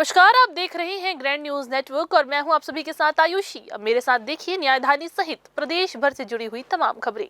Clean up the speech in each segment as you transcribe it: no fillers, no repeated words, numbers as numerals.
नमस्कार, आप देख रहे हैं ग्रैंड न्यूज नेटवर्क और मैं हूं आप सभी के साथ आयुषी। अब मेरे साथ देखिए न्यायधानी सहित प्रदेश भर से जुड़ी हुई तमाम खबरें।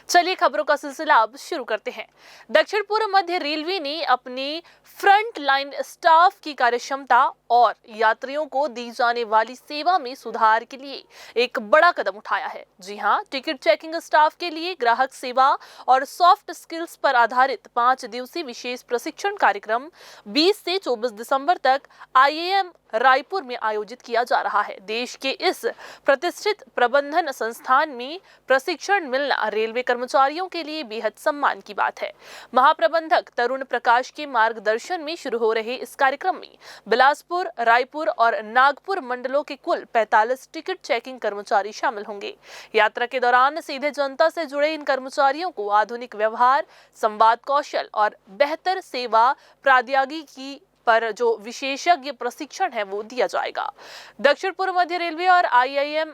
चलिए खबरों का सिलसिला अब शुरू करते हैं। दक्षिण पूर्व मध्य रेलवे ने अपनी फ्रंट लाइन स्टाफ की कार्यक्षमता और यात्रियों को दी जाने वाली सेवा में सुधार के लिए एक बड़ा कदम उठाया है। जी हाँ, टिकट चेकिंग स्टाफ के लिए ग्राहक सेवा और सॉफ्ट स्किल्स पर आधारित 5 दिवसीय विशेष प्रशिक्षण कार्यक्रम 20 से 24 दिसंबर तक IIM रायपुर में आयोजित किया जा रहा है। देश के इस प्रतिष्ठित प्रबंधन संस्थान में प्रशिक्षण मिलना रेलवे कर्मचारियों के लिए बेहद सम्मान की बात है। महाप्रबंधक तरुण प्रकाश के मार्गदर्शन में शुरू हो रहे इस कार्यक्रम में बिलासपुर, रायपुर और नागपुर मंडलों के कुल 45 टिकट चेकिंग कर्मचारी शामिल होंगे। यात्रा के दौरान सीधे जनता से जुड़े इन कर्मचारियों को आधुनिक व्यवहार, संवाद कौशल और बेहतर सेवा प्रौद्योगिकी पर जो विशेषज्ञ प्रशिक्षण है वो दिया जाएगा। दक्षिण पूर्व मध्य रेलवे और IIM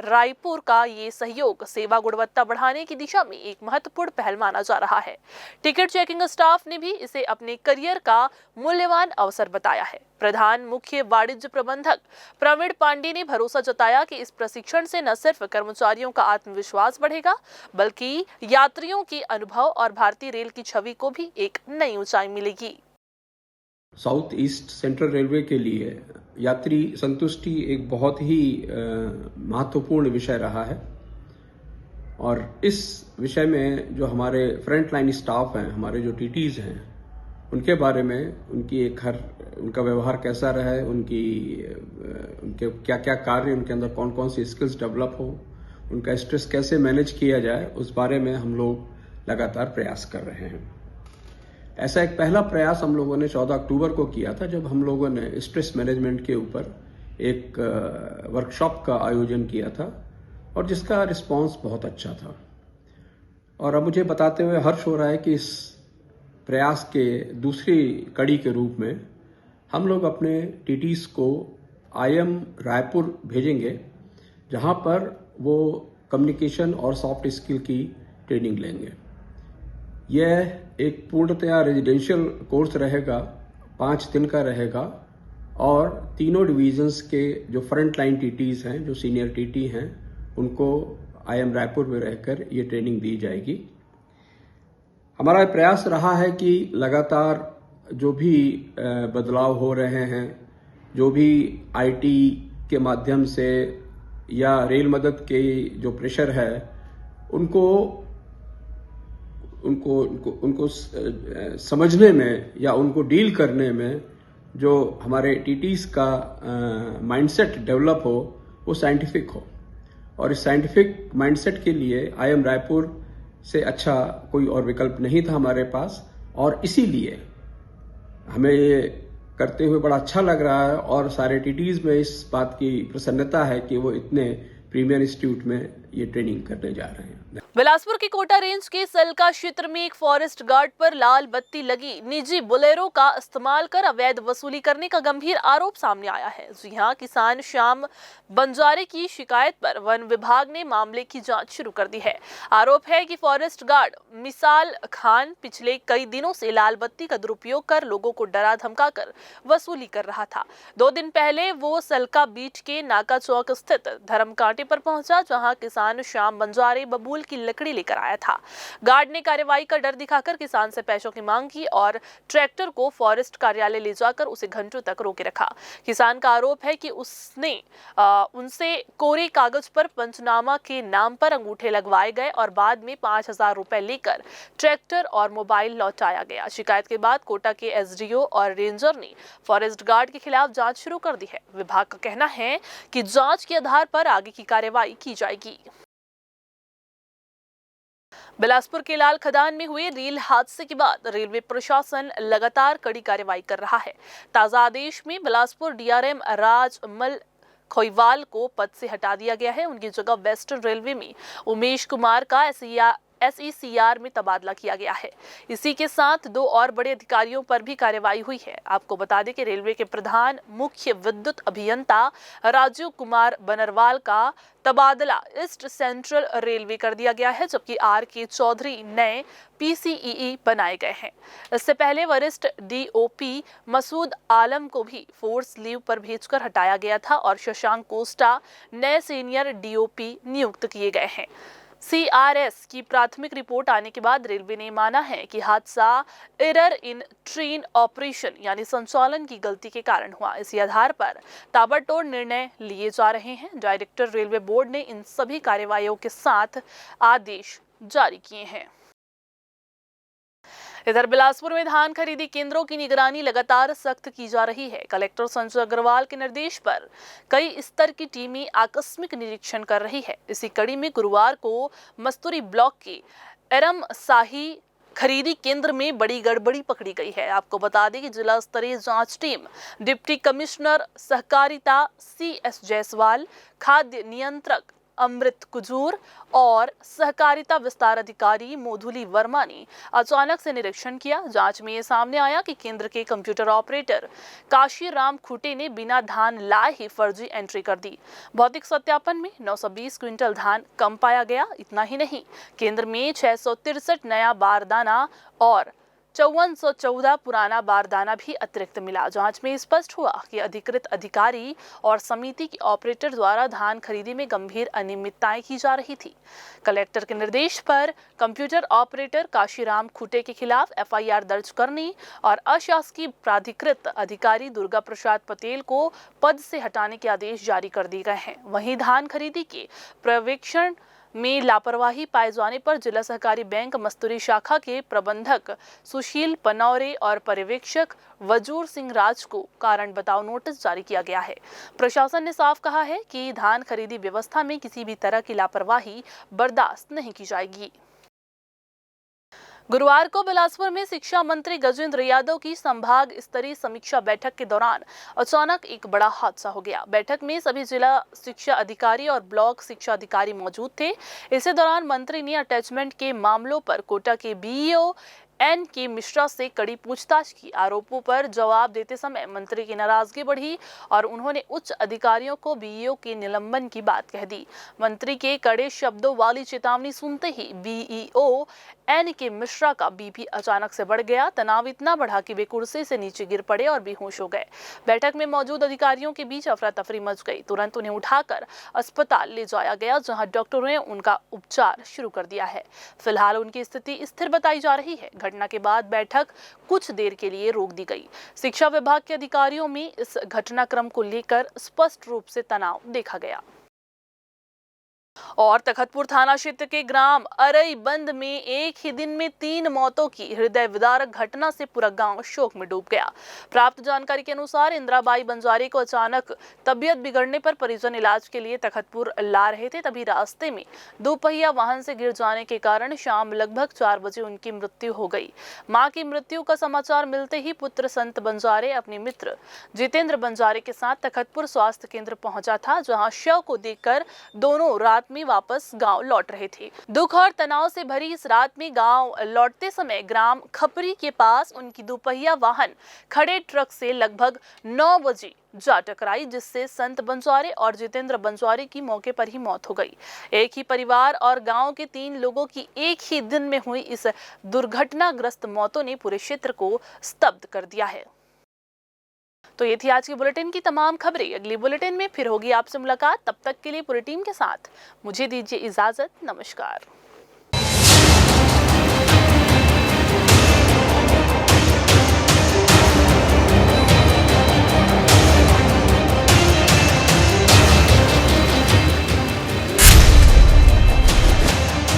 रायपुर का ये सहयोग सेवा गुणवत्ता बढ़ाने की दिशा में एक महत्वपूर्ण पहल माना जा रहा है। टिकट चेकिंग स्टाफ ने भी इसे अपने करियर का मूल्यवान अवसर बताया है। प्रधान मुख्य वाणिज्य प्रबंधक प्रवीण पांडे ने भरोसा जताया कि इस प्रशिक्षण से न सिर्फ कर्मचारियों का आत्मविश्वास बढ़ेगा बल्कि यात्रियों के अनुभव और भारतीय रेल की छवि को भी एक नई ऊंचाई मिलेगी। साउथ ईस्ट सेंट्रल रेलवे के लिए यात्री संतुष्टि एक बहुत ही महत्वपूर्ण विषय रहा है और इस विषय में जो हमारे फ्रंट लाइन स्टाफ हैं, हमारे जो टीटीज हैं, उनके बारे में उनका व्यवहार कैसा रहे, उनके क्या क्या कार्य, उनके अंदर कौन कौन सी स्किल्स डेवलप हो, उनका स्ट्रेस कैसे मैनेज किया जाए, उस बारे में हम लोग लगातार प्रयास कर रहे हैं। ऐसा एक पहला प्रयास हम लोगों ने 14 अक्टूबर को किया था, जब हम लोगों ने स्ट्रेस मैनेजमेंट के ऊपर एक वर्कशॉप का आयोजन किया था और जिसका रिस्पांस बहुत अच्छा था। और अब मुझे बताते हुए हर्ष हो रहा है कि इस प्रयास के दूसरी कड़ी के रूप में हम लोग अपने टीटीज को IIM रायपुर भेजेंगे, जहां पर वो कम्युनिकेशन और सॉफ्ट स्किल की ट्रेनिंग लेंगे। यह एक पूर्णतया रेजिडेंशियल कोर्स रहेगा, 5 दिन का रहेगा और तीनों डिवीजन्स के जो फ्रंट लाइन टीटीज हैं, जो सीनियर टीटी हैं, उनको IIM रायपुर में रहकर ये ट्रेनिंग दी जाएगी। हमारा प्रयास रहा है कि लगातार जो भी बदलाव हो रहे हैं, जो भी IT के माध्यम से या रेल मदद के जो प्रेशर है, उनको समझने में या उनको डील करने में जो हमारे टीटीज का माइंडसेट डेवलप हो, वो साइंटिफिक हो। और इस साइंटिफिक माइंडसेट के लिए IIM रायपुर से अच्छा कोई और विकल्प नहीं था हमारे पास, और इसीलिए हमें ये करते हुए बड़ा अच्छा लग रहा है और सारे टीटीज में इस बात की प्रसन्नता है कि वो इतने प्रीमियर इंस्टीट्यूट में ये ट्रेनिंग करने जा रहे हैं। बिलासपुर के कोटा रेंज के सलका क्षेत्र में एक फॉरेस्ट गार्ड पर लाल बत्ती लगी निजी बोलेरो का इस्तेमाल कर अवैध वसूली करने का गंभीर आरोप सामने आया है। जी हां, किसान श्याम बंजारे की शिकायत पर वन विभाग ने मामले की जांच शुरू कर दी है। आरोप है कि फॉरेस्ट गार्ड मिसाल खान पिछले कई दिनों से लाल बत्ती का दुरुपयोग कर लोगों को डरा धमकाकर वसूली कर रहा था। 2 दिन पहले वो सलका बीच के नाका चौक स्थित धर्मकांटे पर पहुंचा, जहां किसान श्याम बंजारे बबूल की लकड़ी लेकर आया था। गार्ड ने कार्रवाई का डर दिखाकर किसान से पैसों की मांग की और ट्रैक्टर को फॉरेस्ट कार्यालय ले जाकर उसे घंटों तक रोके रखा। किसान का आरोप है कि उसने उनसे कोरे कागज पर पंचनामा के नाम पर अंगूठे लगवाए गए और बाद में 5,000 रुपए लेकर ट्रैक्टर और मोबाइल लौटाया गया। शिकायत के बाद कोटा के SDO और रेंजर ने फॉरेस्ट गार्ड के खिलाफ जांच शुरू कर दी है। विभाग का कहना है कि जांच के आधार पर आगे की कार्रवाई की जाएगी। बिलासपुर के लाल खदान में हुए रेल हादसे के बाद रेलवे प्रशासन लगातार कड़ी कार्रवाई कर रहा है। ताजा आदेश में बिलासपुर DRM राजमल खोईवाल को पद से हटा दिया गया है। उनकी जगह वेस्टर्न रेलवे में उमेश कुमार का SECR में तबादला किया गया है। इसी के साथ 2 और बड़े अधिकारियों पर भी कार्रवाई हुई है। आपको बता दें कि रेलवे के प्रधान मुख्य विद्युत अभियंता राजीव कुमार बनरवाल का तबादला ईस्ट सेंट्रल रेलवे कर दिया गया है, जबकि RK चौधरी नए PCEE बनाए गए हैं। इससे पहले वरिष्ठ DOP मसूद आलम को भी फोर्स लीव पर भेजकर हटाया गया था और शशांक कोस्टा नए सीनियर DOP नियुक्त किए गए हैं। CRS की प्राथमिक रिपोर्ट आने के बाद रेलवे ने माना है कि हादसा एरर इन ट्रेन ऑपरेशन यानी संचालन की गलती के कारण हुआ। इसी आधार पर ताबड़तोड़ निर्णय लिए जा रहे हैं। डायरेक्टर रेलवे बोर्ड ने इन सभी कार्रवाइयों के साथ आदेश जारी किए हैं। इधर बिलासपुर में धान खरीदी केंद्रों की निगरानी लगातार सख्त की जा रही है। कलेक्टर संजय अग्रवाल के निर्देश पर कई स्तर की टीमें आकस्मिक निरीक्षण कर रही है। इसी कड़ी में गुरुवार को मस्तूरी ब्लॉक के एरम शाही खरीदी केंद्र में बड़ी गड़बड़ी पकड़ी गई है। आपको बता दें कि जिला स्तरीय जांच टीम डिप्टी कमिश्नर सहकारिता CS जायसवाल, खाद्य नियंत्रक अमृत कुजूर और सहकारिता विस्तार अधिकारी मोधुली वर्मा ने अचानक से निरीक्षण किया। जांच में ये सामने आया कि केंद्र के कंप्यूटर ऑपरेटर काशीराम खुटे ने बिना धान लाए ही फर्जी एंट्री कर दी। भौतिक सत्यापन में 920 क्विंटल धान कम पाया गया। इतना ही नहीं, केंद्र में 663 नया बारदाना और 5414 पुराना बारदाना भी अतिरिक्त मिला। जांच में स्पष्ट हुआ कि अधिकृत अधिकारी और समिति के ऑपरेटर द्वारा धान खरीदी में गंभीर अनियमितताएं की जा रही थी। कलेक्टर के निर्देश पर कंप्यूटर ऑपरेटर काशीराम खुटे के खिलाफ FIR दर्ज करने और अशासकीय प्राधिकृत अधिकारी दुर्गा प्रसाद पटेल को पद से हटाने के आदेश जारी कर दिए गए हैं। वहीं धान खरीदी के पर्यवेक्षण में लापरवाही पाए जाने पर जिला सहकारी बैंक मस्तूरी शाखा के प्रबंधक सुशील पनौरे और पर्यवेक्षक वजूर सिंह राज को कारण बताओ नोटिस जारी किया गया है। प्रशासन ने साफ कहा है कि धान खरीदी व्यवस्था में किसी भी तरह की लापरवाही बर्दाश्त नहीं की जाएगी। गुरुवार को बिलासपुर में शिक्षा मंत्री गजेंद्र यादव की संभाग स्तरीय समीक्षा बैठक के दौरान अचानक एक बड़ा हादसा हो गया। बैठक में सभी जिला शिक्षा अधिकारी और ब्लॉक शिक्षा अधिकारी मौजूद थे। इसी दौरान मंत्री ने अटैचमेंट के मामलों पर कोटा के BEO NK मिश्रा से कड़ी पूछताछ की। आरोपों पर जवाब देते समय मंत्री की नाराजगी बढ़ी और उन्होंने उच्च अधिकारियों को BEO के निलंबन की बात कह दी। मंत्री के कड़े शब्दों वाली चेतावनी सुनते ही BEO NK मिश्रा का BP अचानक से बढ़ गया। तनाव इतना बढ़ा कि वे कुर्सी से नीचे गिर पड़े और बेहोश हो गए। बैठक में मौजूद अधिकारियों के बीच अफरा तफरी मच गई। तुरंत उन्हें उठाकर अस्पताल ले जाया गया, जहां डॉक्टरों ने उनका उपचार शुरू कर दिया है। फिलहाल उनकी स्थिति स्थिर बताई जा रही है। घटना के बाद बैठक कुछ देर के लिए रोक दी गई। शिक्षा विभाग के अधिकारियों में इस घटनाक्रम को लेकर स्पष्ट रूप से तनाव देखा गया। और तखतपुर थाना क्षेत्र के ग्राम अरईबंद में एक ही दिन में 3 मौतों की हृदय विदारक घटना से पूरा गांव शोक में डूब गया। प्राप्त जानकारी के अनुसार इंदिराबाई बंजारे को अचानक तबीयत बिगड़ने पर परिजन इलाज के लिए तखतपुर ला रहे थे। तभी रास्ते में दोपहिया वाहन से गिर जाने के कारण शाम लगभग 4 बजे उनकी मृत्यु हो गई। मां की मृत्यु का समाचार मिलते ही पुत्र संत बंजारे अपने मित्र जितेंद्र बंजारे के साथ तखतपुर स्वास्थ्य केंद्र पहुंचा था, जहां शव को देखकर दोनों रात में वापस गांव लौट रहे थे। दुख और तनाव से भरी इस रात में गांव लौटते समय ग्राम खपरी के पास उनकी दोपहिया वाहन खड़े ट्रक से लगभग 9 बजे जा टकराई, जिससे संत बंजारे और जितेंद्र बंजारे की मौके पर ही मौत हो गई। एक ही परिवार और गांव के 3 लोगों की एक ही दिन में हुई इस दुर्घटनाग्रस्त मौतों ने पूरे क्षेत्र को स्तब्ध कर दिया है। तो ये थी आज की बुलेटिन की तमाम खबरें। अगली बुलेटिन में फिर होगी आपसे मुलाकात। तब तक के लिए पूरी टीम के साथ मुझे दीजिए इजाजत। नमस्कार।